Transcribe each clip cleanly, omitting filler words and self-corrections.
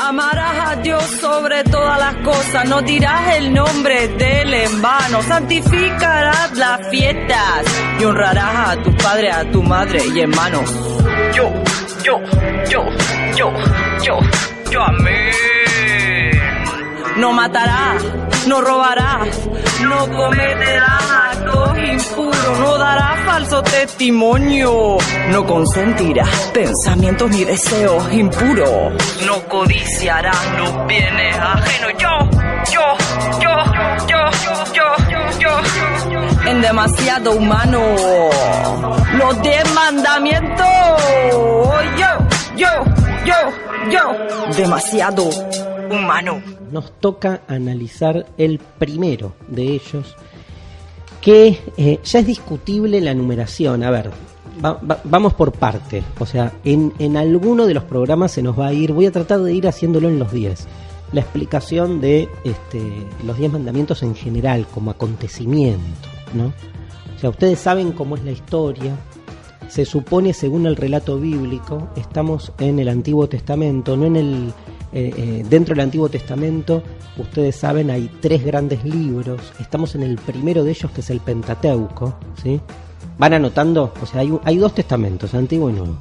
Amarás a Dios sobre todas las cosas, no dirás el nombre de él en vano, santificarás las fiestas y honrarás a tu padre, a tu madre y hermanos. Yo, amén. No matarás, no robarás, no cometerás actos impuros, no darás falso testimonio, no consentirás pensamientos ni deseos impuros, no codiciarás los bienes ajenos. En demasiado humano, los 10 mandamientos. Demasiado humano. Nos toca analizar el primero de ellos, que ya es discutible la numeración. A ver, vamos por parte. O sea, en alguno de los programas se nos va a ir, voy a tratar de ir haciéndolo en los 10, la explicación de los 10 mandamientos en general, como acontecimiento, ¿no? O sea, ustedes saben cómo es la historia. Se supone, según el relato bíblico, estamos en el Antiguo Testamento, no en el... dentro del Antiguo Testamento, ustedes saben, hay 3 grandes libros. Estamos en el primero de ellos, que es el Pentateuco, ¿sí? Van anotando, o sea, hay 2 testamentos, Antiguo y Nuevo.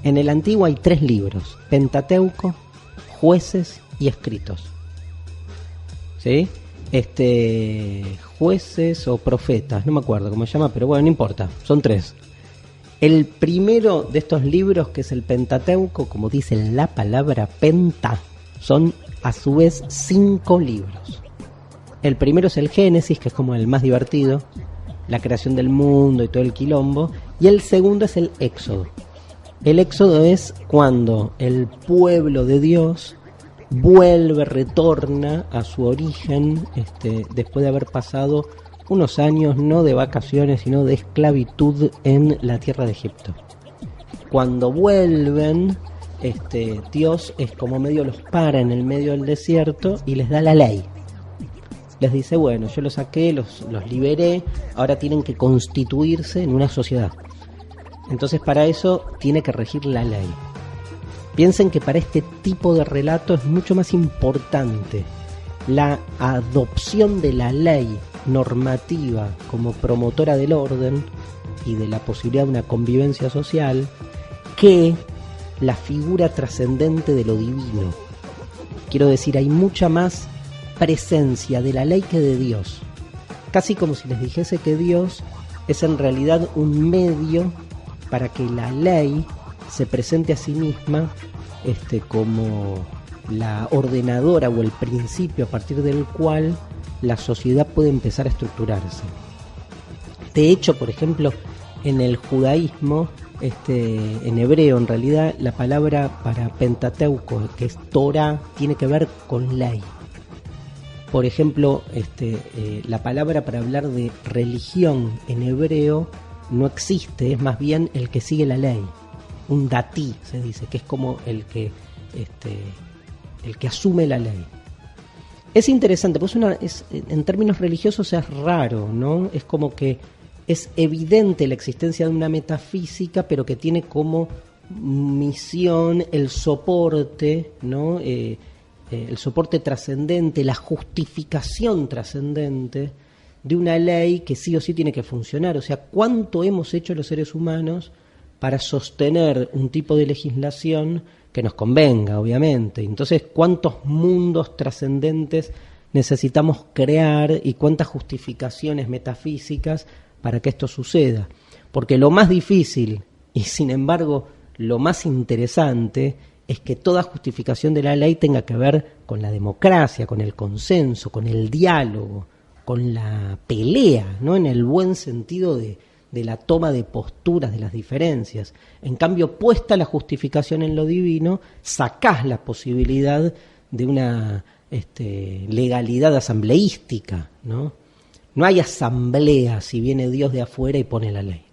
En el Antiguo hay 3 libros: Pentateuco, Jueces y Escritos, ¿sí? Jueces o Profetas, no me acuerdo cómo se llama, pero bueno, no importa, son 3. El primero de estos libros, que es el Pentateuco, como dice la palabra penta, son a su vez 5 libros. El primero es el Génesis, que es como el más divertido, la creación del mundo y todo el quilombo. Y el segundo es el Éxodo. El Éxodo es cuando el pueblo de Dios retorna a su origen, después de haber pasado unos años no de vacaciones, sino de esclavitud en la tierra de Egipto. Cuando vuelven, Dios es como medio los para en el medio del desierto y les da la ley. Les dice, bueno, yo los saqué, los liberé, ahora tienen que constituirse en una sociedad. Entonces para eso tiene que regir la ley. Piensen que para este tipo de relato es mucho más importante la adopción de la ley normativa como promotora del orden y de la posibilidad de una convivencia social que la figura trascendente de lo divino. Quiero decir, hay mucha más presencia de la ley que de Dios. Casi como si les dijese que Dios es en realidad un medio para que la ley se presente a sí misma como la ordenadora o el principio a partir del cual la sociedad puede empezar a estructurarse. De hecho, por ejemplo, en el judaísmo, en hebreo en realidad, la palabra para Pentateuco, que es Torah, tiene que ver con ley. Por ejemplo, la palabra para hablar de religión en hebreo no existe, es más bien el que sigue la ley. Un datí se dice, que es como el que asume la ley. Es interesante, pues en términos religiosos es raro, ¿no? Es como que es evidente la existencia de una metafísica, pero que tiene como misión el soporte, ¿no? El soporte trascendente, la justificación trascendente de una ley que sí o sí tiene que funcionar. O sea, ¿cuánto hemos hecho los seres humanos para sostener un tipo de legislación que nos convenga, obviamente? Entonces, ¿cuántos mundos trascendentes necesitamos crear y cuántas justificaciones metafísicas para que esto suceda? Porque lo más difícil y sin embargo lo más interesante es que toda justificación de la ley tenga que ver con la democracia, con el consenso, con el diálogo, con la pelea, ¿no? En el buen sentido de la toma de posturas, de las diferencias. En cambio, puesta la justificación en lo divino, sacás la posibilidad de una legalidad asambleística, ¿no? No hay asamblea si viene Dios de afuera y pone la ley.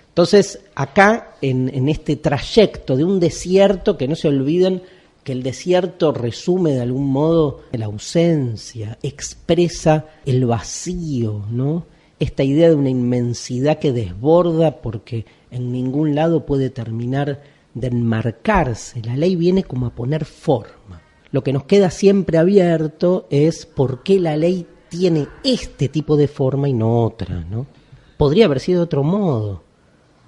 Entonces, acá, en este trayecto de un desierto, que no se olviden que el desierto resume de algún modo la ausencia, expresa el vacío, ¿no? Esta idea de una inmensidad que desborda porque en ningún lado puede terminar de enmarcarse. La ley viene como a poner forma. Lo que nos queda siempre abierto es por qué la ley tiene este tipo de forma y no otra, ¿no? Podría haber sido de otro modo.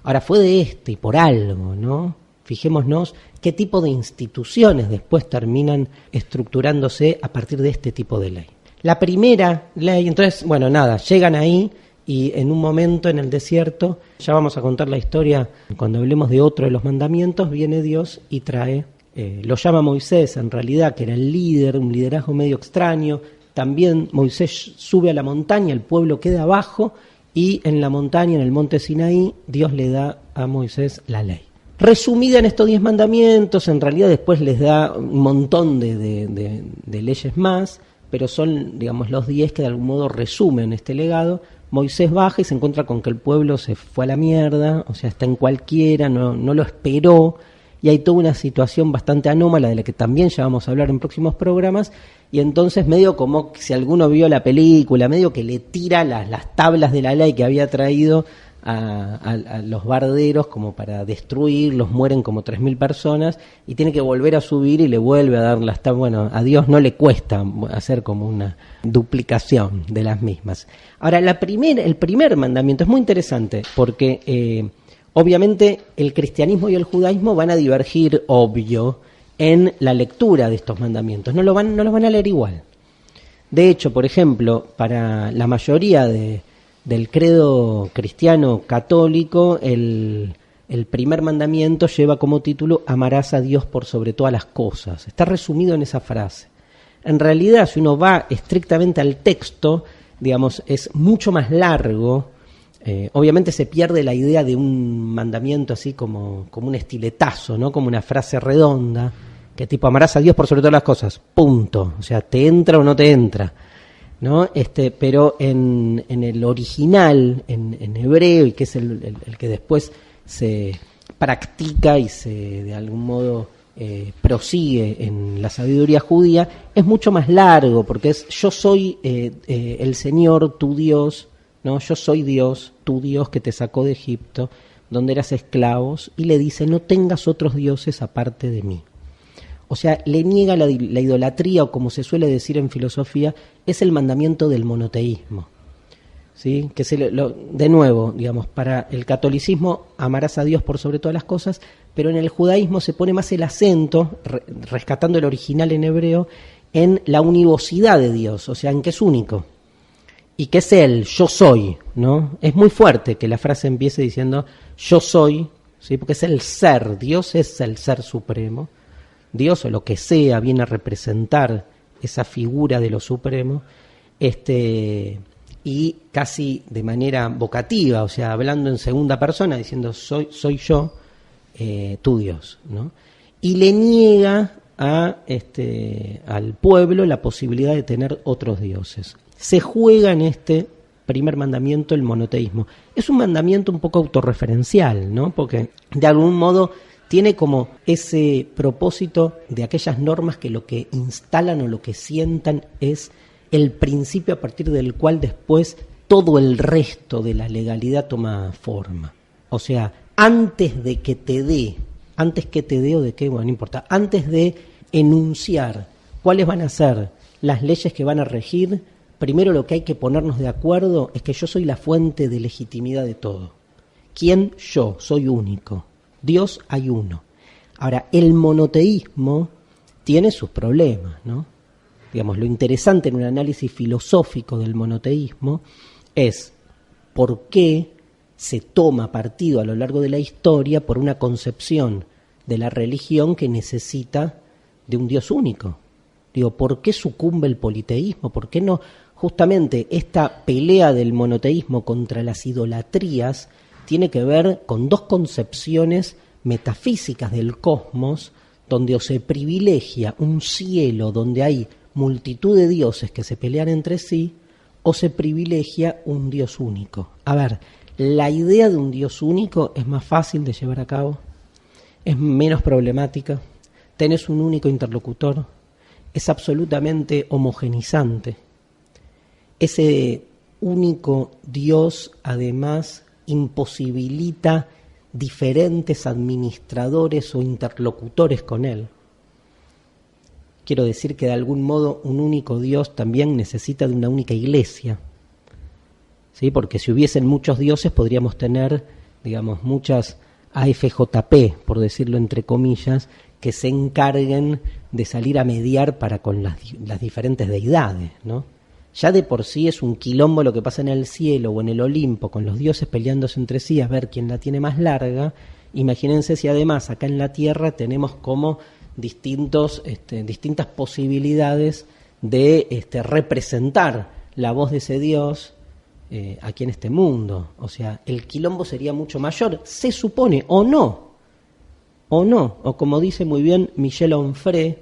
Ahora fue de este y por algo, ¿no? Fijémonos qué tipo de instituciones después terminan estructurándose a partir de este tipo de ley. La primera ley, entonces, bueno, nada, llegan ahí y en un momento en el desierto, ya vamos a contar la historia, cuando hablemos de otro de los mandamientos, viene Dios y trae, lo llama Moisés en realidad, que era el líder, un liderazgo medio extraño. También Moisés sube a la montaña, el pueblo queda abajo y en la montaña, en el monte Sinaí, Dios le da a Moisés la ley. Resumida en estos 10 mandamientos, en realidad después les da un montón de leyes más, pero son, digamos, los 10 que de algún modo resumen este legado. Moisés baja y se encuentra con que el pueblo se fue a la mierda, o sea, está en cualquiera, no lo esperó, y hay toda una situación bastante anómala de la que también ya vamos a hablar en próximos programas, y entonces medio como si alguno vio la película, medio que le tira las tablas de la ley que había traído a los barderos como para destruirlos, mueren como 3.000 personas y tiene que volver a subir y le vuelve a dar las tablas. Bueno, a Dios no le cuesta hacer como una duplicación de las mismas. Ahora, el primer mandamiento es muy interesante porque obviamente el cristianismo y el judaísmo van a divergir, obvio, en la lectura de estos mandamientos, no los van a leer igual. De hecho, por ejemplo, para la mayoría del credo cristiano católico, el primer mandamiento lleva como título amarás a Dios por sobre todas las cosas. Está resumido en esa frase. En realidad, si uno va estrictamente al texto, digamos, es mucho más largo. Obviamente se pierde la idea de un mandamiento así como un estiletazo, ¿no? Como una frase redonda, que tipo amarás a Dios por sobre todas las cosas, punto. O sea, ¿te entra o no te entra? ¿No? Pero en el original, en hebreo, y que es el que después se practica y se de algún modo prosigue en la sabiduría judía, es mucho más largo, porque es yo soy el Señor, tu Dios, ¿no? Yo soy Dios, tu Dios que te sacó de Egipto, donde eras esclavos, y le dice, no tengas otros dioses aparte de mí. O sea, le niega la idolatría, o como se suele decir en filosofía, es el mandamiento del monoteísmo. ¿Sí? Que de nuevo, digamos, para el catolicismo amarás a Dios por sobre todas las cosas, pero en el judaísmo se pone más el acento, rescatando el original en hebreo, en la univocidad de Dios, o sea, en que es único. Y que es Él, yo soy, ¿no? Es muy fuerte que la frase empiece diciendo yo soy, ¿sí? Porque es el ser, Dios es el ser supremo. Dios o lo que sea viene a representar esa figura de lo supremo, y casi de manera vocativa, o sea, hablando en segunda persona, diciendo soy yo, tu Dios, ¿no? Y le niega al pueblo la posibilidad de tener otros dioses. Se juega en este primer mandamiento el monoteísmo. Es un mandamiento un poco autorreferencial, ¿no? Porque de algún modo tiene como ese propósito de aquellas normas que lo que instalan o lo que sientan es el principio a partir del cual después todo el resto de la legalidad toma forma. O sea, antes que te dé o de qué, bueno, no importa, antes de enunciar cuáles van a ser las leyes que van a regir, primero lo que hay que ponernos de acuerdo es que yo soy la fuente de legitimidad de todo. ¿Quién? Yo, soy único. Dios hay uno. Ahora, el monoteísmo tiene sus problemas, ¿no? Digamos, lo interesante en un análisis filosófico del monoteísmo es por qué se toma partido a lo largo de la historia por una concepción de la religión que necesita de un Dios único. Digo, ¿por qué sucumbe el politeísmo? ¿Por qué no? Justamente esta pelea del monoteísmo contra las idolatrías tiene que ver con dos concepciones metafísicas del cosmos, donde o se privilegia un cielo donde hay multitud de dioses que se pelean entre sí, o se privilegia un Dios único. A ver, la idea de un Dios único es más fácil de llevar a cabo, es menos problemática, tenés un único interlocutor, es absolutamente homogenizante. Ese único Dios, además, imposibilita diferentes administradores o interlocutores con él. Quiero decir que de algún modo un único Dios también necesita de una única iglesia, ¿sí? Porque si hubiesen muchos dioses podríamos tener, digamos, muchas AFJP, por decirlo entre comillas, que se encarguen de salir a mediar para con las diferentes deidades, ¿no? Ya de por sí es un quilombo lo que pasa en el cielo o en el Olimpo, con los dioses peleándose entre sí a ver quién la tiene más larga. Imagínense si además acá en la Tierra tenemos como distintas posibilidades de representar la voz de ese Dios aquí en este mundo. O sea, el quilombo sería mucho mayor, se supone, o no, o como dice muy bien Michel Onfray,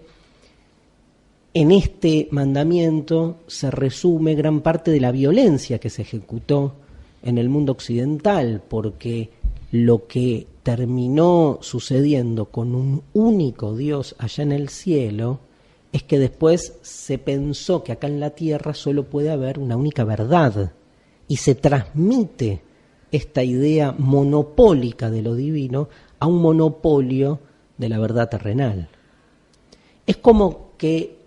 en este mandamiento se resume gran parte de la violencia que se ejecutó en el mundo occidental, porque lo que terminó sucediendo con un único Dios allá en el cielo es que después se pensó que acá en la tierra solo puede haber una única verdad, y se transmite esta idea monopólica de lo divino a un monopolio de la verdad terrenal. Es como que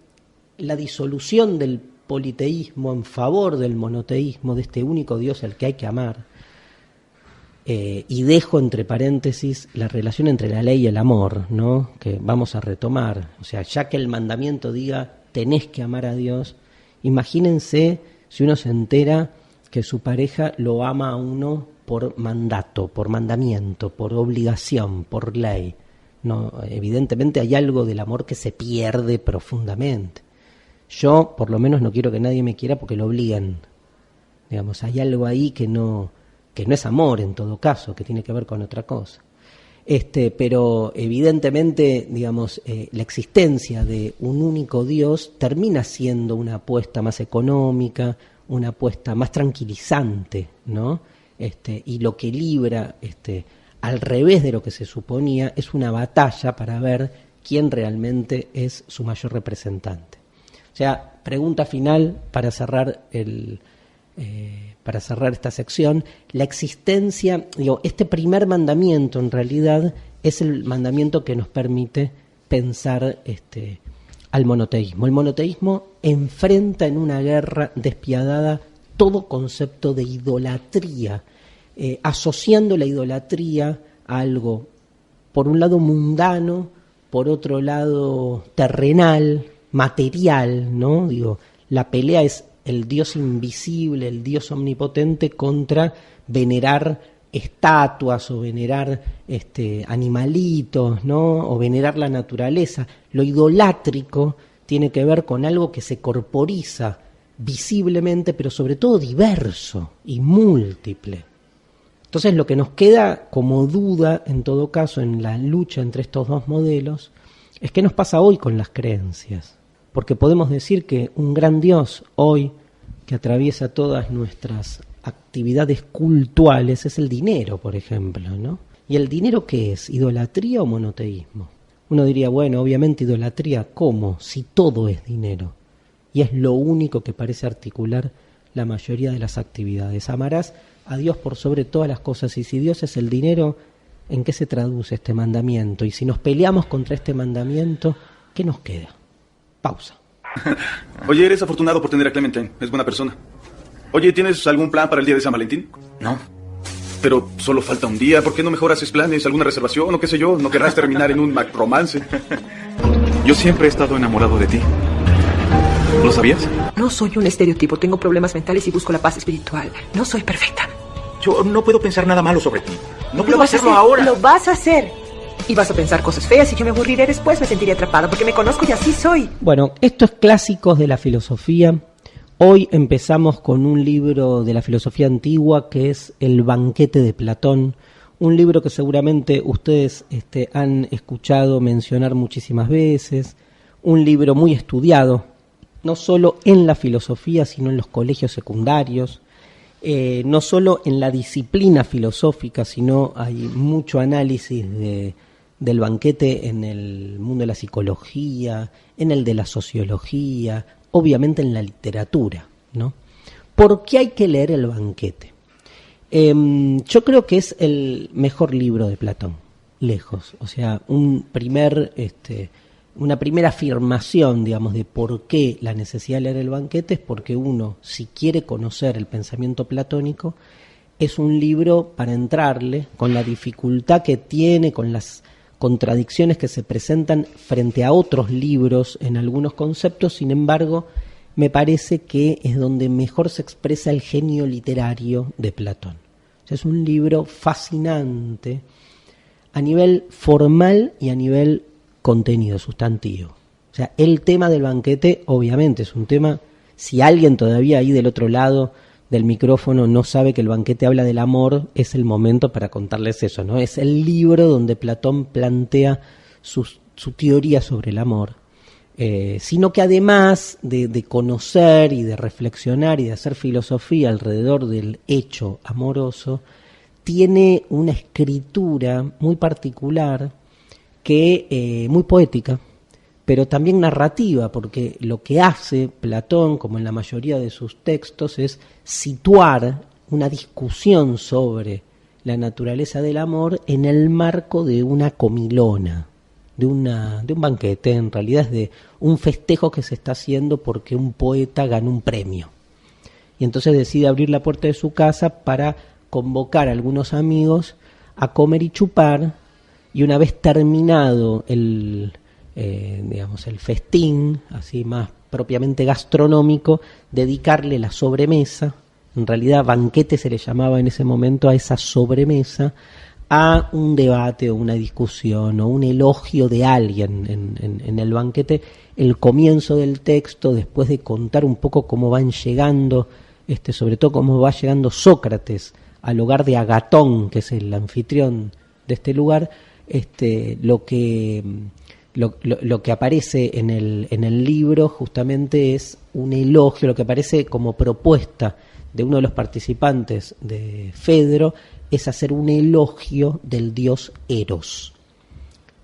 la disolución del politeísmo en favor del monoteísmo, de este único Dios al que hay que amar, y dejo entre paréntesis la relación entre la ley y el amor, ¿no? Que vamos a retomar. O sea, ya que el mandamiento diga tenés que amar a Dios, imagínense si uno se entera que su pareja lo ama a uno por mandato, por mandamiento, por obligación, por ley. No, evidentemente hay algo del amor que se pierde profundamente. Yo, por lo menos, no quiero que nadie me quiera porque lo obligan. Digamos, hay algo ahí que no es amor en todo caso, que tiene que ver con otra cosa. Pero evidentemente, digamos, la existencia de un único Dios termina siendo una apuesta más económica, una apuesta más tranquilizante, ¿no? Y lo que libra, al revés de lo que se suponía, es una batalla para ver quién realmente es su mayor representante. O sea, pregunta final para cerrar esta sección. La existencia, este primer mandamiento en realidad es el mandamiento que nos permite pensar al monoteísmo. El monoteísmo enfrenta en una guerra despiadada todo concepto de idolatría, asociando la idolatría a algo, por un lado mundano, por otro lado terrenal, material, ¿no? La pelea es el Dios invisible, el Dios omnipotente contra venerar estatuas o venerar animalitos, ¿no? O venerar la naturaleza. Lo idolátrico tiene que ver con algo que se corporiza visiblemente, pero sobre todo diverso y múltiple. Entonces lo que nos queda como duda, en todo caso, en la lucha entre estos dos modelos, es qué nos pasa hoy con las creencias. Porque podemos decir que un gran Dios hoy, que atraviesa todas nuestras actividades cultuales, es el dinero, por ejemplo, ¿no? ¿Y el dinero qué es? ¿Idolatría o monoteísmo? Uno diría, bueno, obviamente idolatría, ¿cómo? Si todo es dinero. Y es lo único que parece articular la mayoría de las actividades. Amarás a Dios por sobre todas las cosas, y si Dios es el dinero, ¿en qué se traduce este mandamiento? Y si nos peleamos contra este mandamiento, ¿qué nos queda? Pausa. Oye, eres afortunado por tener a Clementine, es buena persona. Oye, ¿tienes algún plan para el día de San Valentín? No. Pero solo falta un día, ¿por qué no mejor haces planes, alguna reservación o qué sé yo? ¿No querrás terminar en un romance? Yo siempre he estado enamorado de ti. ¿Lo sabías? No soy un estereotipo, tengo problemas mentales y busco la paz espiritual. No soy perfecta. Yo no puedo pensar nada malo sobre ti. No puedo hacerlo ahora. Lo vas a hacer. Y vas a pensar cosas feas y yo me aburriré después, me sentiré atrapada porque me conozco y así soy. Bueno, esto es Clásicos de la Filosofía. Hoy empezamos con un libro de la filosofía antigua que es El banquete de Platón, un libro que seguramente ustedes han escuchado mencionar muchísimas veces, un libro muy estudiado, no solo en la filosofía, sino en los colegios secundarios, no solo en la disciplina filosófica, sino hay mucho análisis del banquete en el mundo de la psicología, en el de la sociología, obviamente en la literatura, ¿no? ¿Por qué hay que leer el banquete? Yo creo que es el mejor libro de Platón, lejos. O sea, una primera afirmación, digamos, de por qué la necesidad de leer el Banquete es porque uno, si quiere conocer el pensamiento platónico, es un libro para entrarle con la dificultad que tiene, con las contradicciones que se presentan frente a otros libros en algunos conceptos. Sin embargo, me parece que es donde mejor se expresa el genio literario de Platón. O sea, es un libro fascinante a nivel formal y a nivel contenido, sustantivo. O sea, el tema del Banquete obviamente es un tema, si alguien todavía ahí del otro lado del micrófono no sabe que el Banquete habla del amor, es el momento para contarles eso, ¿no? Es el libro donde Platón plantea su teoría sobre el amor, sino que además de conocer y de reflexionar y de hacer filosofía alrededor del hecho amoroso, tiene una escritura muy particular, que muy poética, pero también narrativa, porque lo que hace Platón, como en la mayoría de sus textos, es situar una discusión sobre la naturaleza del amor en el marco de una comilona, de un banquete. En realidad es de un festejo que se está haciendo porque un poeta ganó un premio. Y entonces decide abrir la puerta de su casa para convocar a algunos amigos a comer y chupar, y una vez terminado el festín, así más propiamente gastronómico, dedicarle la sobremesa. En realidad banquete se le llamaba en ese momento a esa sobremesa, a un debate o una discusión o un elogio de alguien en el banquete. El comienzo del texto, después de contar un poco cómo van llegando, sobre todo cómo va llegando Sócrates al hogar de Agatón, que es el anfitrión de este lugar, lo que aparece en el libro justamente es un elogio. Lo que aparece como propuesta de uno de los participantes de Fedro es hacer un elogio del dios Eros.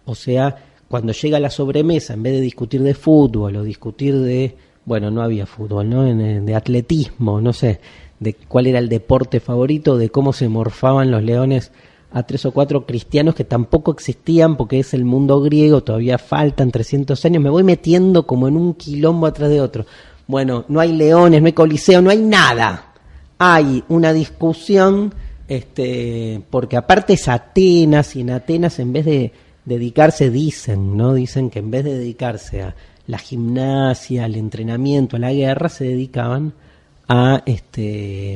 O sea, cuando llega a la sobremesa, en vez de discutir de fútbol o discutir de, bueno, no había fútbol, ¿no? De atletismo, no sé, de cuál era el deporte favorito, de cómo se morfaban los leones a 3 o 4 cristianos que tampoco existían porque es el mundo griego, todavía faltan 300 años, me voy metiendo como en un quilombo atrás de otro. Bueno, no hay leones, no hay coliseo, no hay nada. Hay una discusión, porque aparte es Atenas, y en Atenas en vez de dedicarse, dicen que en vez de dedicarse a la gimnasia, al entrenamiento, a la guerra, se dedicaban a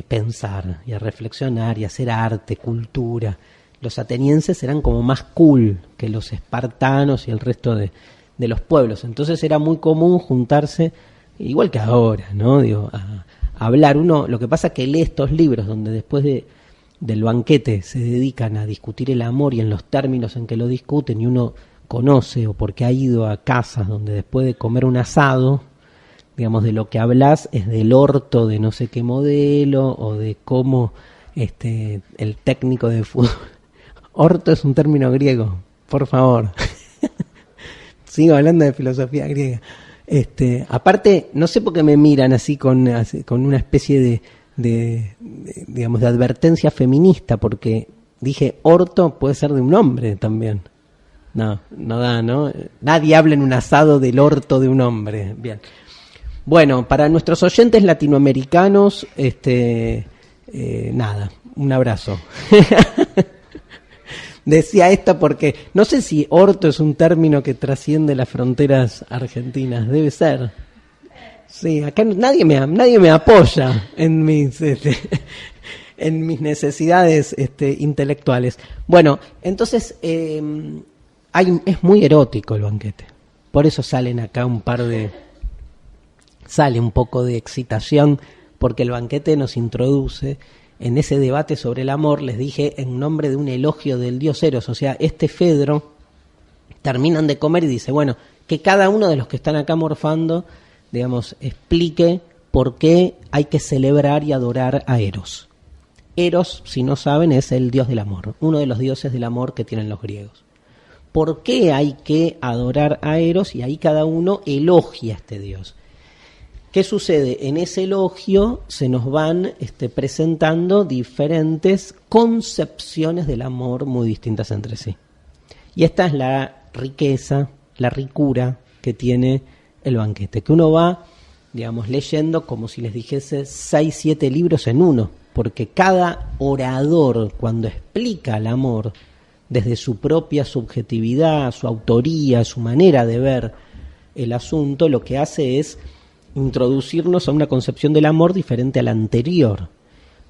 pensar y a reflexionar y a hacer arte, cultura. Los atenienses eran como más cool que los espartanos y el resto de los pueblos. Entonces era muy común juntarse, igual que ahora, ¿no? A hablar. Uno, lo que pasa es que lee estos libros donde después del banquete se dedican a discutir el amor y en los términos en que lo discuten, y uno conoce, o porque ha ido a casas donde después de comer un asado, digamos, de lo que hablas es del orto de no sé qué modelo, o de cómo el técnico de fútbol. Orto es un término griego, por favor. Sigo hablando de filosofía griega. Aparte, no sé por qué me miran así con una especie de advertencia feminista, porque dije orto puede ser de un hombre también. No da, ¿no? Nadie habla en un asado del orto de un hombre. Bien. Bueno, para nuestros oyentes latinoamericanos, nada, un abrazo. Decía esto porque no sé si orto es un término que trasciende las fronteras argentinas, debe ser. Sí, acá nadie me apoya en mis necesidades intelectuales. Bueno, entonces es muy erótico el banquete. Por eso sale un poco de excitación, porque el banquete nos introduce en ese debate sobre el amor, les dije, en nombre de un elogio del dios Eros. O sea, Fedro, terminan de comer y dice, bueno, que cada uno de los que están acá morfando, digamos, explique por qué hay que celebrar y adorar a Eros. Eros, si no saben, es el dios del amor, uno de los dioses del amor que tienen los griegos. ¿Por qué hay que adorar a Eros? Y ahí cada uno elogia a este dios. ¿Qué sucede? En ese elogio se nos van presentando diferentes concepciones del amor muy distintas entre sí. Y esta es la riqueza, la ricura que tiene el banquete, que uno va, digamos, leyendo como si les dijese 6, 7 libros en uno, porque cada orador, cuando explica el amor desde su propia subjetividad, su autoría, su manera de ver el asunto, lo que hace es introducirnos a una concepción del amor diferente a la anterior,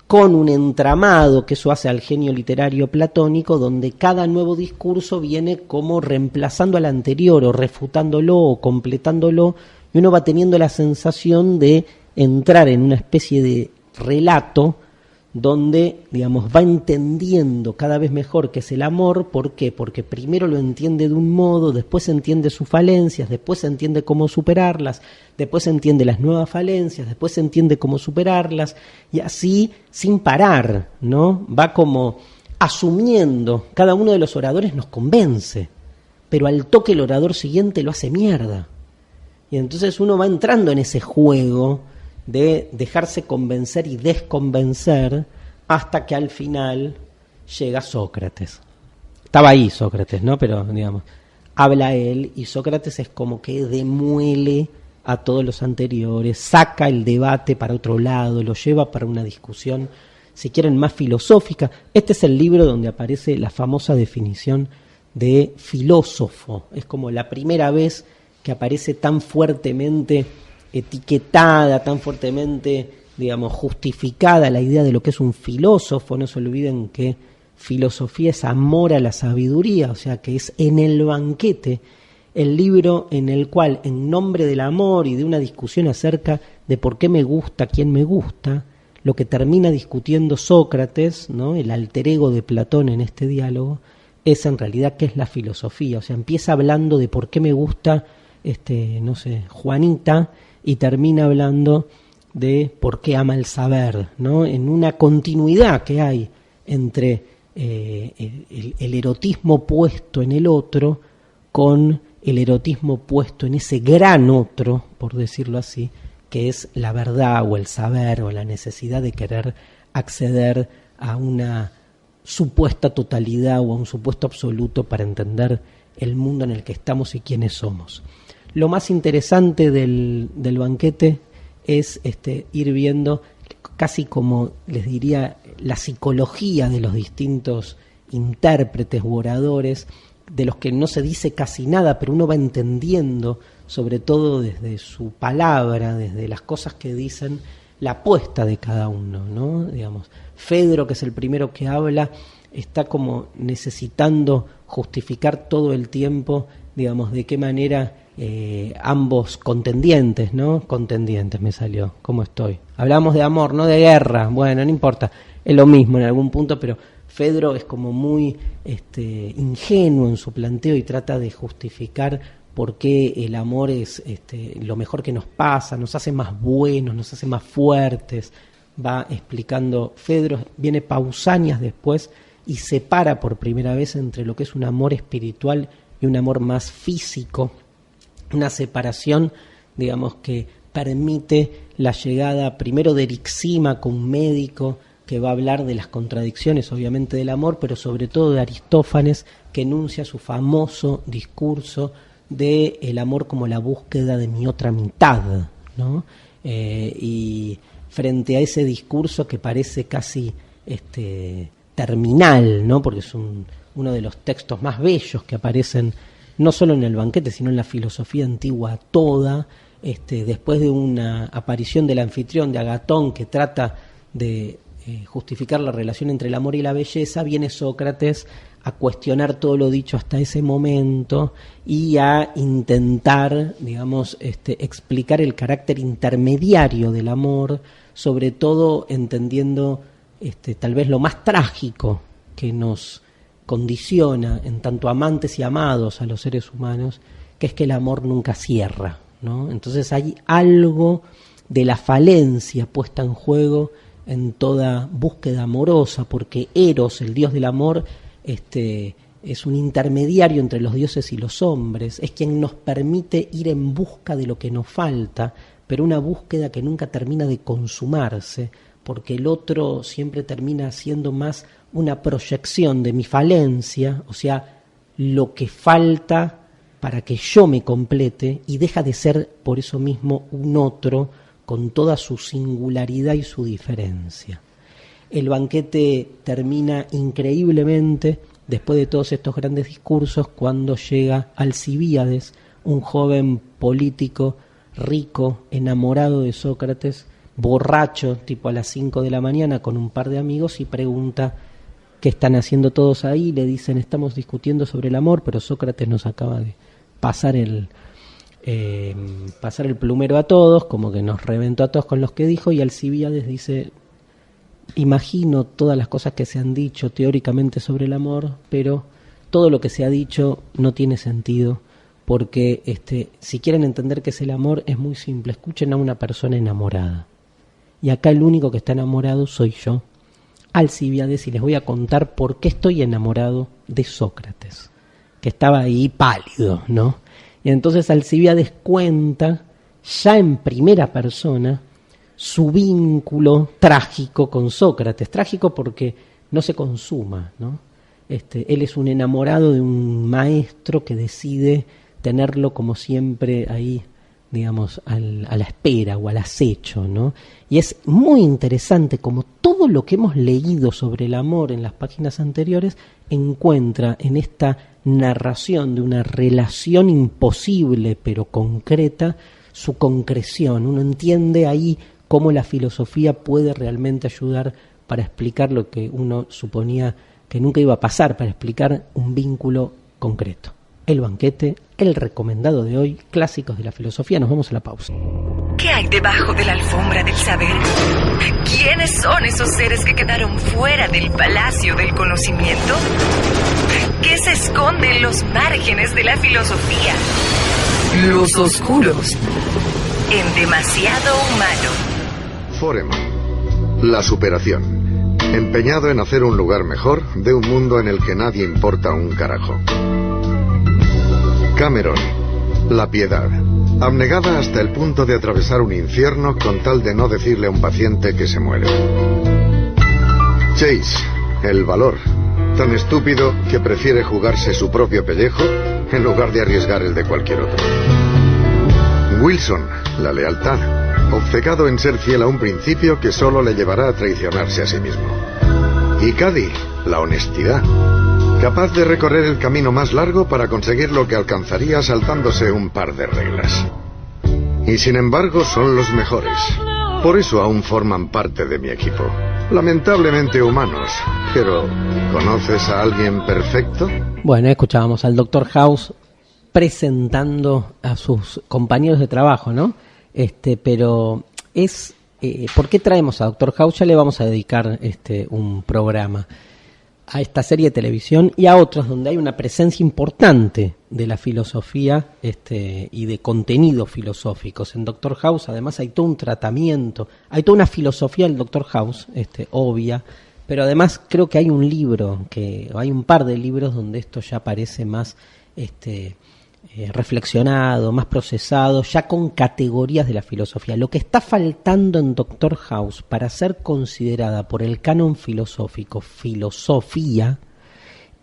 con un entramado que eso hace al genio literario platónico, donde cada nuevo discurso viene como reemplazando al anterior, o refutándolo, o completándolo, y uno va teniendo la sensación de entrar en una especie de relato donde, digamos, va entendiendo cada vez mejor qué es el amor. ¿Por qué? Porque primero lo entiende de un modo, después entiende sus falencias, después entiende cómo superarlas, después entiende las nuevas falencias, después entiende cómo superarlas, y así sin parar, ¿no? Va como asumiendo, cada uno de los oradores nos convence, pero al toque el orador siguiente lo hace mierda. Y entonces uno va entrando en ese juego de dejarse convencer y desconvencer hasta que al final llega Sócrates. Estaba ahí Sócrates, ¿no? Pero, digamos, habla él y Sócrates es como que demuele a todos los anteriores, saca el debate para otro lado, lo lleva para una discusión, si quieren, más filosófica. Este es el libro donde aparece la famosa definición de filósofo. Es como la primera vez que aparece tan fuertemente etiquetada, tan fuertemente, digamos, justificada la idea de lo que es un filósofo. No se olviden que filosofía es amor a la sabiduría, o sea que es En el banquete, el libro en el cual, en nombre del amor y de una discusión acerca de por qué me gusta, quién me gusta, lo que termina discutiendo Sócrates, ¿no?, el alter ego de Platón en este diálogo, es en realidad qué es la filosofía. O sea, empieza hablando de por qué me gusta, no sé, Juanita, y termina hablando de por qué ama el saber, ¿no? En una continuidad que hay entre el erotismo puesto en el otro con el erotismo puesto en ese gran otro, por decirlo así, que es la verdad o el saber o la necesidad de querer acceder a una supuesta totalidad o a un supuesto absoluto para entender el mundo en el que estamos y quiénes somos. Lo más interesante del banquete es ir viendo casi como, les diría, la psicología de los distintos intérpretes u oradores, de los que no se dice casi nada, pero uno va entendiendo, sobre todo desde su palabra, desde las cosas que dicen, la apuesta de cada uno, ¿no? Digamos, Fedro, que es el primero que habla, está como necesitando justificar todo el tiempo, digamos, de qué manera ambos contendientes, ¿no? Contendientes me salió, ¿cómo estoy? Hablamos de amor, no de guerra, bueno, no importa, es lo mismo en algún punto, pero Fedro es como muy ingenuo en su planteo y trata de justificar por qué el amor es lo mejor que nos pasa, nos hace más buenos, nos hace más fuertes. Va explicando, Fedro viene Pausanias después y separa por primera vez entre lo que es un amor espiritual y un amor más físico, una separación, digamos, que permite la llegada primero de Erixímaco, un médico que va a hablar de las contradicciones obviamente del amor, pero sobre todo de Aristófanes, que enuncia su famoso discurso de el amor como la búsqueda de mi otra mitad, ¿no? Y frente a ese discurso que parece casi terminal, ¿no? Porque es uno de los textos más bellos que aparecen no solo en el banquete, sino en la filosofía antigua toda, después de una aparición del anfitrión de Agatón que trata de justificar la relación entre el amor y la belleza, viene Sócrates a cuestionar todo lo dicho hasta ese momento y a intentar, digamos, explicar el carácter intermediario del amor, sobre todo entendiendo tal vez lo más trágico que nos condiciona en tanto amantes y amados a los seres humanos, que es que el amor nunca cierra, ¿no? Entonces hay algo de la falencia puesta en juego en toda búsqueda amorosa, porque Eros, el dios del amor, es un intermediario entre los dioses y los hombres, es quien nos permite ir en busca de lo que nos falta, pero una búsqueda que nunca termina de consumarse, porque el otro siempre termina siendo más una proyección de mi falencia, o sea, lo que falta para que yo me complete, y deja de ser por eso mismo un otro con toda su singularidad y su diferencia. El banquete termina increíblemente después de todos estos grandes discursos cuando llega Alcibíades, un joven político rico, enamorado de Sócrates, borracho, tipo a las 5 de la mañana con un par de amigos, y pregunta qué están haciendo todos ahí. Le dicen, estamos discutiendo sobre el amor, pero Sócrates nos acaba de pasar el plumero a todos, como que nos reventó a todos con los que dijo. Y Alcibíades dice, imagino todas las cosas que se han dicho teóricamente sobre el amor, pero todo lo que se ha dicho no tiene sentido, porque si quieren entender qué es el amor, es muy simple. Escuchen a una persona enamorada. Y acá el único que está enamorado soy yo, Alcibíades, y les voy a contar por qué estoy enamorado de Sócrates, que estaba ahí pálido, ¿no? Y entonces Alcibíades cuenta, ya en primera persona, su vínculo trágico con Sócrates. Trágico porque no se consuma, ¿no? Él es un enamorado de un maestro que decide tenerlo como siempre ahí, digamos, a la espera o al acecho, ¿no? Y es muy interesante como todo lo que hemos leído sobre el amor en las páginas anteriores encuentra en esta narración de una relación imposible pero concreta su concreción. Uno entiende ahí cómo la filosofía puede realmente ayudar para explicar lo que uno suponía que nunca iba a pasar, para explicar un vínculo concreto. El banquete, el recomendado de hoy, clásicos de la filosofía. Nos vamos a la pausa. ¿Qué hay debajo de la alfombra del saber? ¿Quiénes son esos seres que quedaron fuera del palacio del conocimiento? ¿Qué se esconde en los márgenes de la filosofía? Los oscuros, en Demasiado Humano. Foreman, la superación. Empeñado en hacer un lugar mejor de un mundo en el que nadie importa un carajo. Cameron, la piedad, abnegada hasta el punto de atravesar un infierno con tal de no decirle a un paciente que se muere. Chase, el valor, tan estúpido que prefiere jugarse su propio pellejo en lugar de arriesgar el de cualquier otro. Wilson, la lealtad, obcecado en ser fiel a un principio que solo le llevará a traicionarse a sí mismo. Y Caddy, la honestidad, capaz de recorrer el camino más largo para conseguir lo que alcanzaría saltándose un par de reglas. Y sin embargo son los mejores. Por eso aún forman parte de mi equipo. Lamentablemente humanos, pero ¿conoces a alguien perfecto? Bueno, escuchábamos al Dr. House presentando a sus compañeros de trabajo, ¿no? Pero es... ¿por qué traemos a Dr. House? Ya le vamos a dedicar un programa a esta serie de televisión y a otros donde hay una presencia importante de la filosofía y de contenidos filosóficos. En Dr. House además hay todo un tratamiento, hay toda una filosofía del Dr. House, obvia, pero además creo que hay un libro, hay un par de libros donde esto ya parece más reflexionado, más procesado, ya con categorías de la filosofía. Lo que está faltando en Dr. House para ser considerada por el canon filosófico filosofía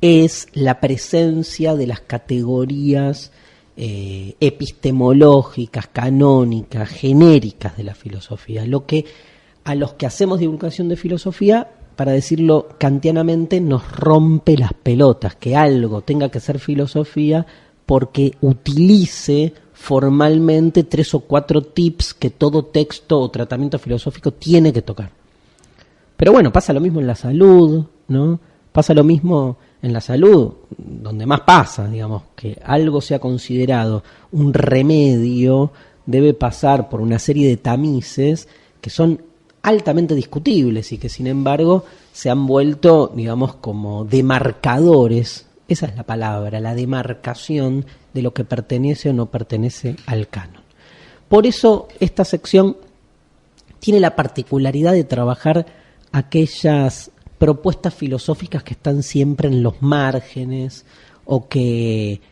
es la presencia de las categorías epistemológicas, canónicas, genéricas de la filosofía. Lo que a los que hacemos divulgación de filosofía, para decirlo kantianamente, nos rompe las pelotas, que algo tenga que ser filosofía porque utilice formalmente 3 o 4 tips que todo texto o tratamiento filosófico tiene que tocar. Pero bueno, pasa lo mismo en la salud, ¿no? Pasa lo mismo en la salud, donde más pasa, digamos, que algo sea considerado un remedio, debe pasar por una serie de tamices que son altamente discutibles y que sin embargo se han vuelto, digamos, como demarcadores. Esa es la palabra, la demarcación de lo que pertenece o no pertenece al canon. Por eso esta sección tiene la particularidad de trabajar aquellas propuestas filosóficas que están siempre en los márgenes o que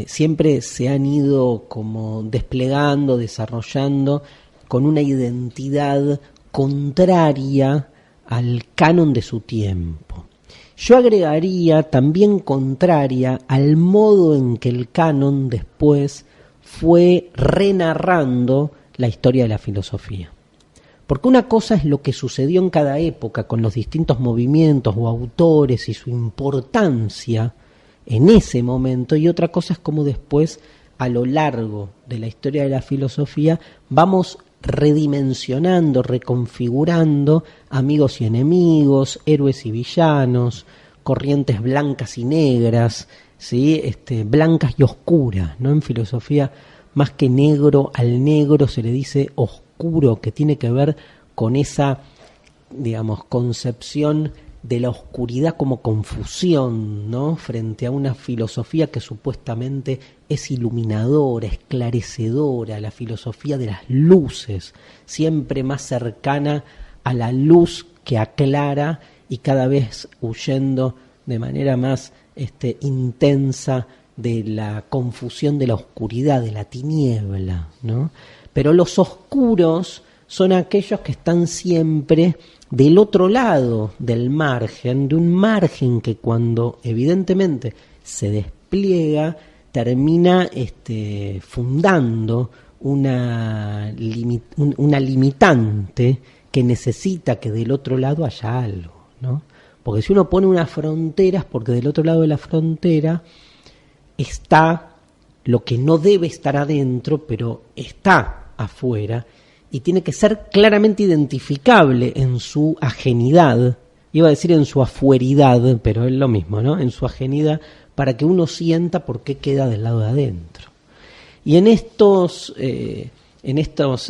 siempre se han ido como desplegando, desarrollando con una identidad contraria al canon de su tiempo. Yo agregaría también contraria al modo en que el canon después fue renarrando la historia de la filosofía. Porque una cosa es lo que sucedió en cada época con los distintos movimientos o autores y su importancia en ese momento, y otra cosa es cómo después, a lo largo de la historia de la filosofía, vamos redimensionando, reconfigurando amigos y enemigos, héroes y villanos, corrientes blancas y negras, ¿sí? Blancas y oscuras, ¿no? En filosofía, más que negro, al negro se le dice oscuro, que tiene que ver con esa, digamos, concepción de la oscuridad como confusión, ¿no? Frente a una filosofía que supuestamente es iluminadora, esclarecedora, la filosofía de las luces, siempre más cercana a la luz que aclara y cada vez huyendo de manera más intensa de la confusión de la oscuridad, de la tiniebla, ¿no? Pero los oscuros son aquellos que están siempre del otro lado del margen, de un margen que cuando evidentemente se despliega termina fundando una limitante que necesita que del otro lado haya algo, ¿no? Porque si uno pone unas fronteras, porque del otro lado de la frontera está lo que no debe estar adentro, pero está afuera, y tiene que ser claramente identificable en su ajenidad, iba a decir en su afueridad, pero es lo mismo, ¿no? En su ajenidad, para que uno sienta por qué queda del lado de adentro. Y en estos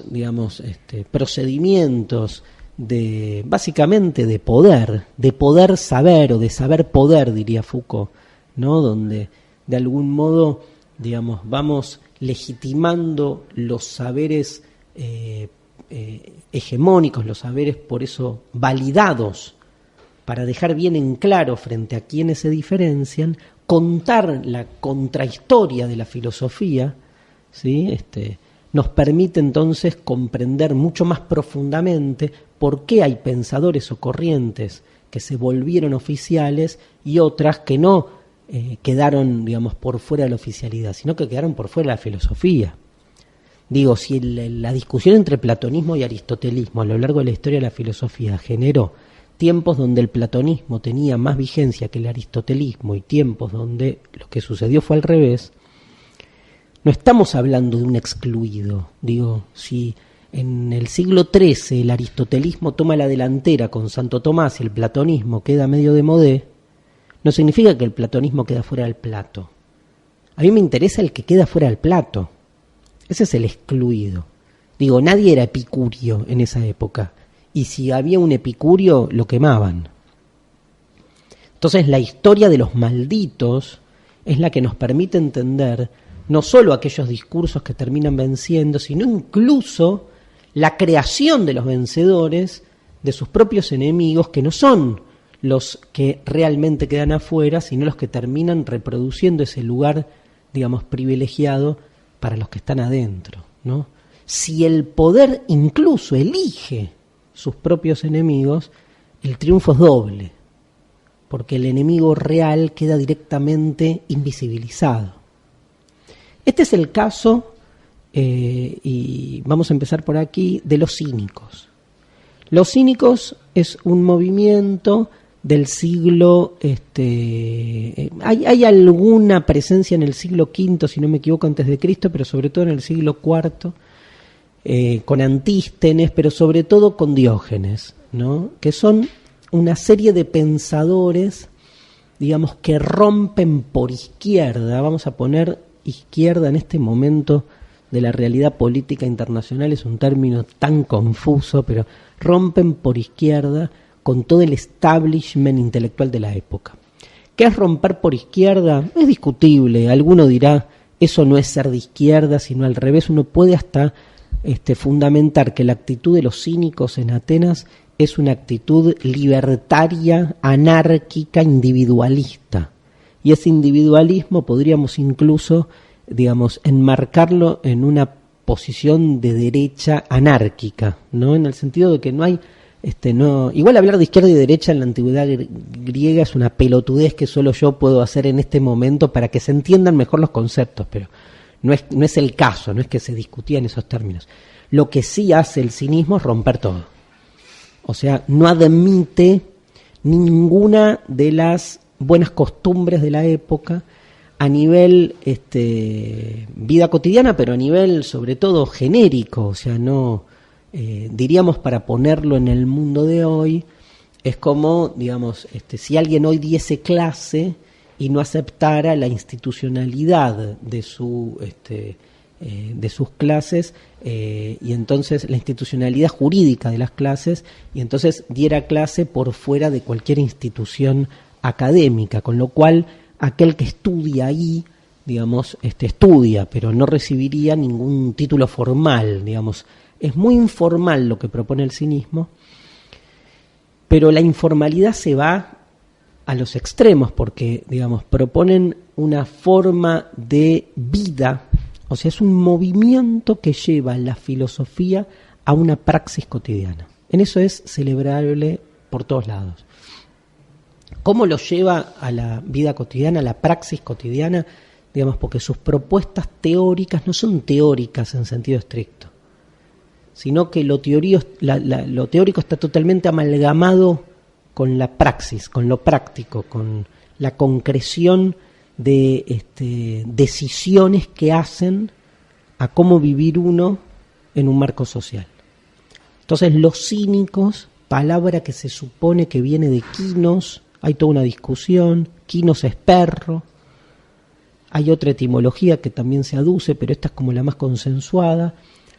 digamos, procedimientos de, básicamente de poder saber, o de saber poder, diría Foucault, ¿no? Donde de algún modo, digamos, vamos legitimando los saberes hegemónicos, los saberes por eso validados, para dejar bien en claro frente a quienes se diferencian, contar la contrahistoria de la filosofía, ¿sí? Nos permite entonces comprender mucho más profundamente por qué hay pensadores o corrientes que se volvieron oficiales y otras que no quedaron, digamos, por fuera de la oficialidad, sino que quedaron por fuera de la filosofía. Digo, si la discusión entre platonismo y aristotelismo a lo largo de la historia de la filosofía generó tiempos donde el platonismo tenía más vigencia que el aristotelismo y tiempos donde lo que sucedió fue al revés, no estamos hablando de un excluido. Digo, si en el siglo XIII el aristotelismo toma la delantera con Santo Tomás y el platonismo queda medio de modé, no significa que el platonismo queda fuera del plato. A mí me interesa el que queda fuera del plato. Ese es el excluido. Digo, nadie era epicurio en esa época. Y si había un epicurio, lo quemaban. Entonces la historia de los malditos es la que nos permite entender no solo aquellos discursos que terminan venciendo, sino incluso la creación de los vencedores de sus propios enemigos, que no son los que realmente quedan afuera, sino los que terminan reproduciendo ese lugar, digamos, privilegiado para los que están adentro, ¿no? Si el poder incluso elige sus propios enemigos, el triunfo es doble, porque el enemigo real queda directamente invisibilizado. Este es el caso, y vamos a empezar por aquí, de los cínicos. Los cínicos es un movimiento del siglo, hay alguna presencia en el siglo V, si no me equivoco, antes de Cristo, pero sobre todo en el siglo IV, con Antístenes, pero sobre todo con Diógenes, ¿no? Que son una serie de pensadores, digamos, que rompen por izquierda. Vamos a poner izquierda en este momento de la realidad política internacional, es un término tan confuso, pero rompen por izquierda con todo el establishment intelectual de la época. ¿Qué es romper por izquierda? Es discutible. Alguno dirá, eso no es ser de izquierda, sino al revés. Uno puede hasta fundamentar que la actitud de los cínicos en Atenas es una actitud libertaria, anárquica, individualista. Y ese individualismo podríamos incluso, digamos, enmarcarlo en una posición de derecha anárquica, ¿no? En el sentido de que no hay, igual hablar de izquierda y derecha en la antigüedad griega es una pelotudez que solo yo puedo hacer en este momento para que se entiendan mejor los conceptos, pero no es el caso, no es que se discutía en esos términos. Lo que sí hace el cinismo es romper todo. O sea, no admite ninguna de las buenas costumbres de la época a nivel vida cotidiana, pero a nivel sobre todo genérico. O sea, no diríamos, para ponerlo en el mundo de hoy, es como, digamos, si alguien hoy diese clase y no aceptara la institucionalidad de sus clases, y entonces la institucionalidad jurídica de las clases, y entonces diera clase por fuera de cualquier institución académica, con lo cual aquel que estudia ahí, digamos, estudia, pero no recibiría ningún título formal, digamos. Es muy informal lo que propone el cinismo, pero la informalidad se va a los extremos, porque, digamos, proponen una forma de vida. O sea, es un movimiento que lleva la filosofía a una praxis cotidiana. En eso es celebrable por todos lados. ¿Cómo lo lleva a la vida cotidiana, a la praxis cotidiana? Digamos, porque sus propuestas teóricas no son teóricas en sentido estricto, sino que lo teórico está totalmente amalgamado con la praxis, con lo práctico, con la concreción de decisiones que hacen a cómo vivir uno en un marco social. Entonces, los cínicos, palabra que se supone que viene de quinos, hay toda una discusión, quinos es perro, hay otra etimología que también se aduce, pero esta es como la más consensuada.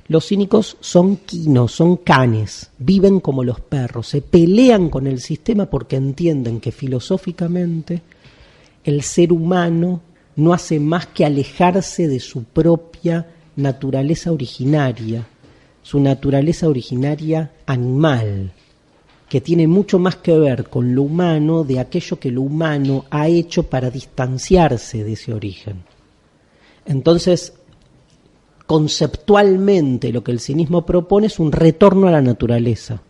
Los cínicos son quinos, son canes, viven como los perros, se pelean con el sistema porque entienden que filosóficamente el ser humano no hace más que alejarse de su propia naturaleza originaria, su naturaleza originaria animal, que tiene mucho más que ver con lo humano, de aquello que lo humano ha hecho para distanciarse de ese origen. Entonces, conceptualmente lo que el cinismo propone es un retorno a la naturaleza,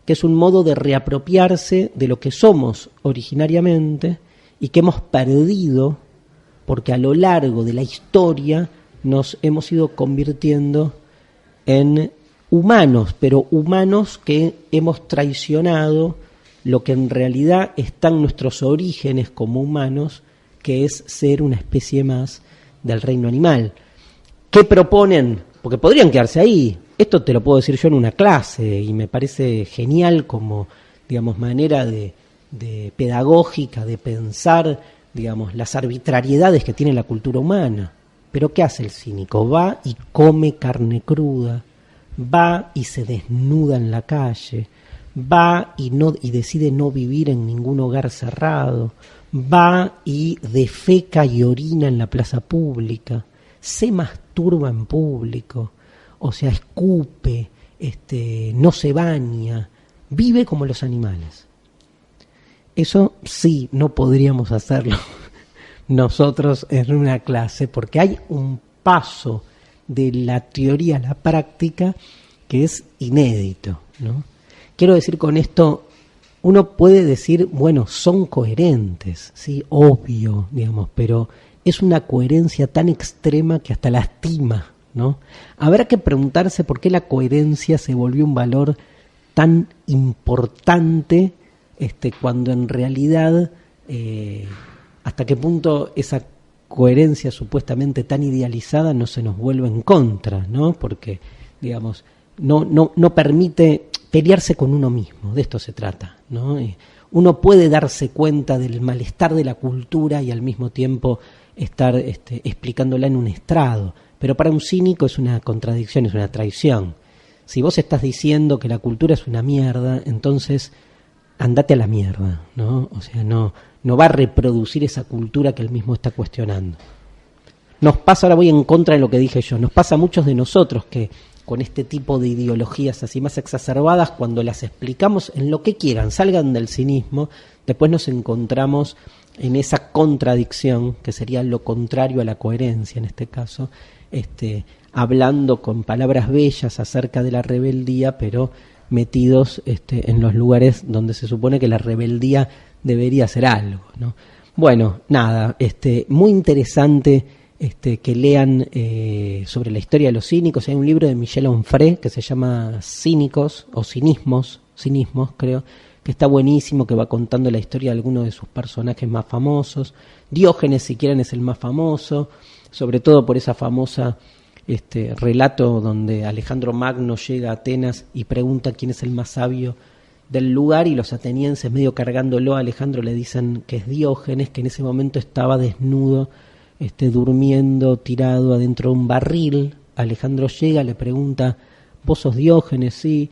que es un modo de reapropiarse de lo que somos originariamente y que hemos perdido porque a lo largo de la historia nos hemos ido convirtiendo en humanos, pero humanos que hemos traicionado lo que en realidad está en nuestros orígenes como humanos, que es ser una especie más del reino animal. ¿Qué proponen? Porque podrían quedarse ahí. Esto te lo puedo decir yo en una clase y me parece genial como, digamos, manera de pedagógica de pensar, digamos, las arbitrariedades que tiene la cultura humana. Pero ¿qué hace el cínico? Va y come carne cruda, va y se desnuda en la calle, va y decide no vivir en ningún hogar cerrado, va y defeca y orina en la plaza pública, se masturba en público, o sea, escupe, no se baña, vive como los animales. Eso sí, no podríamos hacerlo nosotros en una clase, porque hay un paso de la teoría a la práctica que es inédito, ¿no? Quiero decir con esto, uno puede decir, bueno, son coherentes, sí, obvio, digamos, pero es una coherencia tan extrema que hasta lastima, ¿no? Habrá que preguntarse por qué la coherencia se volvió un valor tan importante, cuando en realidad hasta qué punto esa coherencia supuestamente tan idealizada no se nos vuelve en contra, ¿no? Porque, digamos, no permite pelearse con uno mismo, de esto se trata, ¿no? Uno puede darse cuenta del malestar de la cultura y al mismo tiempo estar explicándola en un estrado, pero para un cínico es una contradicción, es una traición. Si vos estás diciendo que la cultura es una mierda, entonces andate a la mierda, ¿no? O sea, no va a reproducir esa cultura que él mismo está cuestionando. Nos pasa, ahora voy en contra de lo que dije yo, nos pasa a muchos de nosotros que con este tipo de ideologías así más exacerbadas, cuando las explicamos en lo que quieran, salgan del cinismo, después nos encontramos en esa contradicción, que sería lo contrario a la coherencia en este caso, hablando con palabras bellas acerca de la rebeldía, pero metidos en los lugares donde se supone que la rebeldía debería ser algo, ¿no? Bueno, nada, muy interesante que lean sobre la historia de los cínicos. Hay un libro de Michel Onfray que se llama Cínicos o Cinismos creo, que está buenísimo, que va contando la historia de algunos de sus personajes más famosos. Diógenes, si quieren, es el más famoso, sobre todo por esa famosa relato donde Alejandro Magno llega a Atenas y pregunta quién es el más sabio del lugar, y los atenienses, medio cargándolo a Alejandro, le dicen que es Diógenes, que en ese momento estaba desnudo, durmiendo, tirado adentro de un barril. Alejandro llega, le pregunta: ¿vos sos Diógenes? Sí.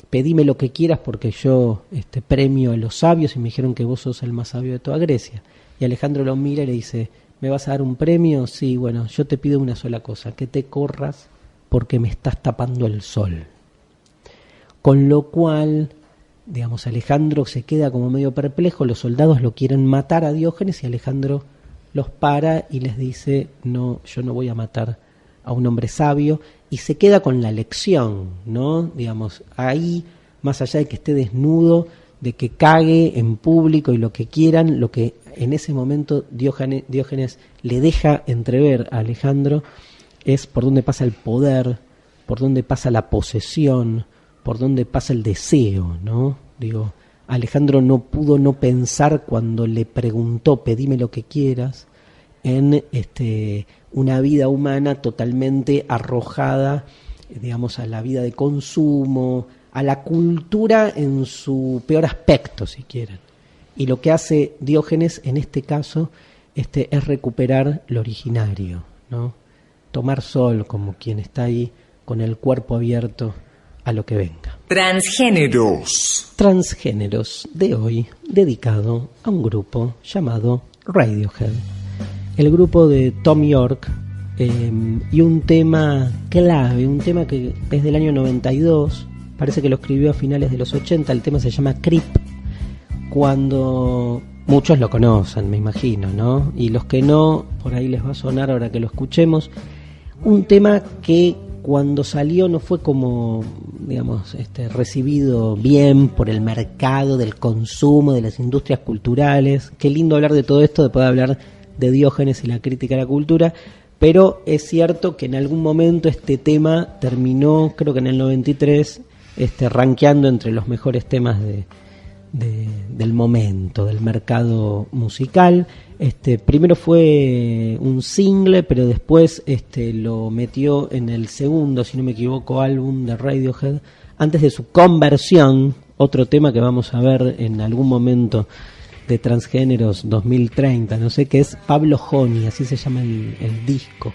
Pedime lo que quieras porque yo premio a los sabios y me dijeron que vos sos el más sabio de toda Grecia. Y Alejandro lo mira y le dice: ¿me vas a dar un premio? Sí, bueno, yo te pido una sola cosa, que te corras porque me estás tapando el sol. Con lo cual, digamos, Alejandro se queda como medio perplejo, los soldados lo quieren matar a Diógenes y Alejandro los para y les dice: no, yo no voy a matar a un hombre sabio, y se queda con la lección, ¿no? Digamos, ahí, más allá de que esté desnudo, de que cague en público y lo que quieran, lo que en ese momento Diógenes le deja entrever a Alejandro es por dónde pasa el poder, por dónde pasa la posesión, por dónde pasa el deseo, ¿no? Digo, Alejandro no pudo no pensar cuando le preguntó: pedime lo que quieras, en una vida humana totalmente arrojada, digamos, a la vida de consumo, a la cultura en su peor aspecto, si quieren. Y lo que hace Diógenes en este caso es recuperar lo originario, ¿no? Tomar sol como quien está ahí con el cuerpo abierto a lo que venga. Transgéneros de hoy, dedicado a un grupo llamado Radiohead. El grupo de Thom Yorke, y un tema clave, un tema que es del año 92, parece que lo escribió a finales de los 80, el tema se llama Creep, cuando muchos lo conocen, me imagino, ¿no? Y los que no, por ahí les va a sonar ahora que lo escuchemos. Un tema que cuando salió no fue como, digamos, recibido bien por el mercado del consumo, de las industrias culturales. Qué lindo hablar de todo esto, de poder hablar de Diógenes y la crítica a la cultura, pero es cierto que en algún momento este tema terminó, creo que en el 93, rankeando entre los mejores temas del momento, del mercado musical. Primero fue un single, pero después lo metió en el segundo, si no me equivoco, álbum de Radiohead, antes de su conversión, otro tema que vamos a ver en algún momento de Transgéneros 2030, no sé, que es Pablo Honey, así se llama el disco.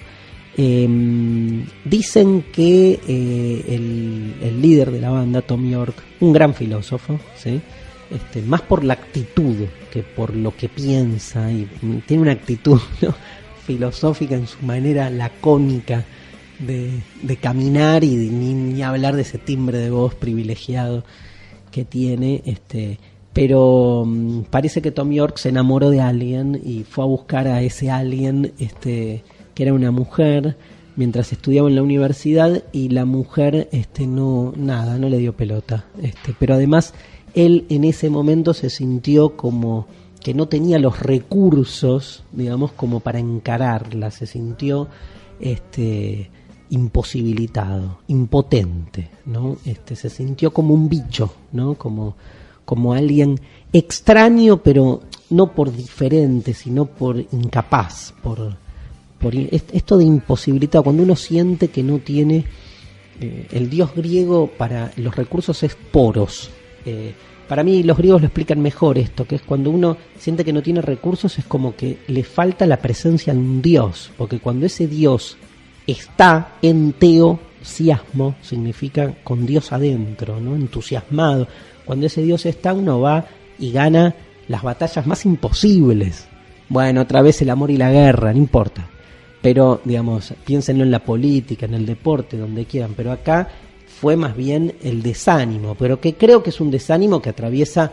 Dicen que el líder de la banda, Thom Yorke, un gran filósofo, ¿sí? Más por la actitud que por lo que piensa, y tiene una actitud, ¿no?, filosófica en su manera lacónica de caminar, y ni hablar de ese timbre de voz privilegiado que tiene, pero parece que Thom Yorke se enamoró de alguien y fue a buscar a ese alguien, que era una mujer, mientras estudiaba en la universidad, y la mujer no le dio pelota, pero además él en ese momento se sintió como que no tenía los recursos, digamos, como para encararla, se sintió imposibilitado, impotente, ¿no? Se sintió como un bicho, ¿no? Como alguien extraño, pero no por diferente, sino por incapaz, por esto de imposibilitado, cuando uno siente que no tiene, el dios griego para los recursos es poros. Para mí los griegos lo explican mejor esto, que es cuando uno siente que no tiene recursos, es como que le falta la presencia de un dios, porque cuando ese dios está en teosiasmo, significa con Dios adentro, ¿no?, entusiasmado. Cuando ese Dios está, uno va y gana las batallas más imposibles. Bueno, otra vez el amor y la guerra, no importa. Pero, digamos, piénsenlo en la política, en el deporte, donde quieran. Pero acá fue más bien el desánimo, pero que creo que es un desánimo que atraviesa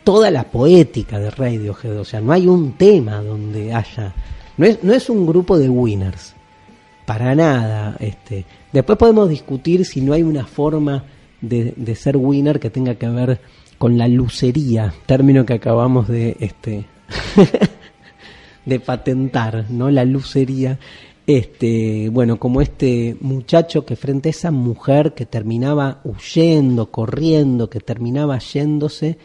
toda la poética de Radiohead. O sea, no hay un tema donde haya... No es un grupo de winners. para nada. Después podemos discutir si no hay una forma de ser winner que tenga que ver con la lucería, término que acabamos de de patentar, ¿no? La lucería. Bueno, como este muchacho que frente a esa mujer que terminaba huyendo, corriendo, que terminaba yéndose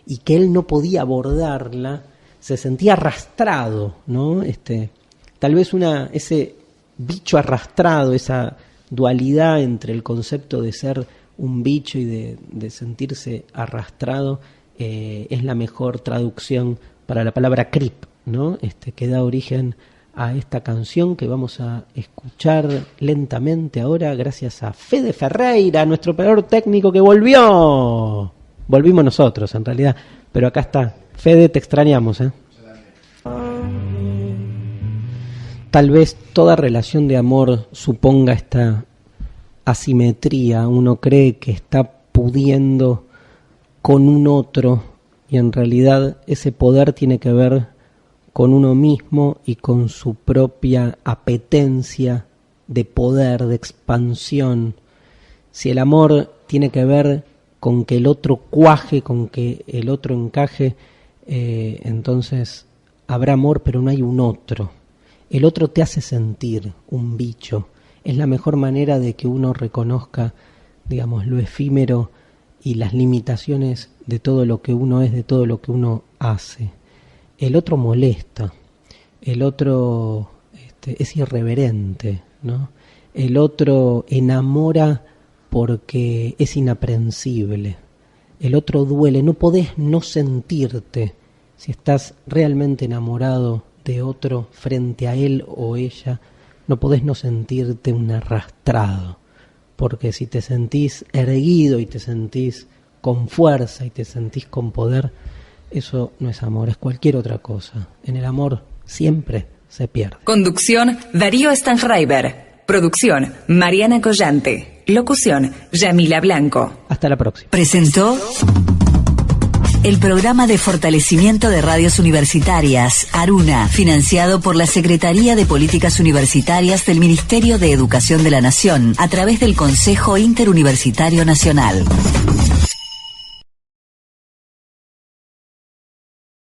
y que él no podía abordarla, se sentía arrastrado, ¿no? Tal vez ese bicho arrastrado, esa dualidad entre el concepto de ser un bicho y de sentirse arrastrado, es la mejor traducción para la palabra creep, ¿no? Que da origen a esta canción que vamos a escuchar lentamente ahora, gracias a Fede Ferreira, nuestro operador técnico que volvió. Volvimos nosotros, en realidad, pero acá está. Fede, te extrañamos, ¿eh? Tal vez toda relación de amor suponga esta asimetría. Uno cree que está pudiendo con un otro y en realidad ese poder tiene que ver con uno mismo y con su propia apetencia de poder, de expansión. Si el amor tiene que ver con que el otro cuaje, con que el otro encaje, entonces habrá amor, pero no hay un otro. El otro te hace sentir un bicho. Es la mejor manera de que uno reconozca, digamos, lo efímero y las limitaciones de todo lo que uno es, de todo lo que uno hace. El otro molesta, el otro es irreverente, ¿no? El otro enamora porque es inaprensible. El otro duele, no podés no sentirte si estás realmente enamorado de otro frente a él o ella, no podés no sentirte un arrastrado, porque si te sentís erguido y te sentís con fuerza y te sentís con poder, eso no es amor, es cualquier otra cosa. En el amor siempre se pierde. Conducción, Darío Stanraiver. Producción, Mariana Collante. Locución, Yamila Blanco. Hasta la próxima. Presentó el programa de fortalecimiento de radios universitarias, ARUNA, financiado por la Secretaría de Políticas Universitarias del Ministerio de Educación de la Nación, a través del Consejo Interuniversitario Nacional.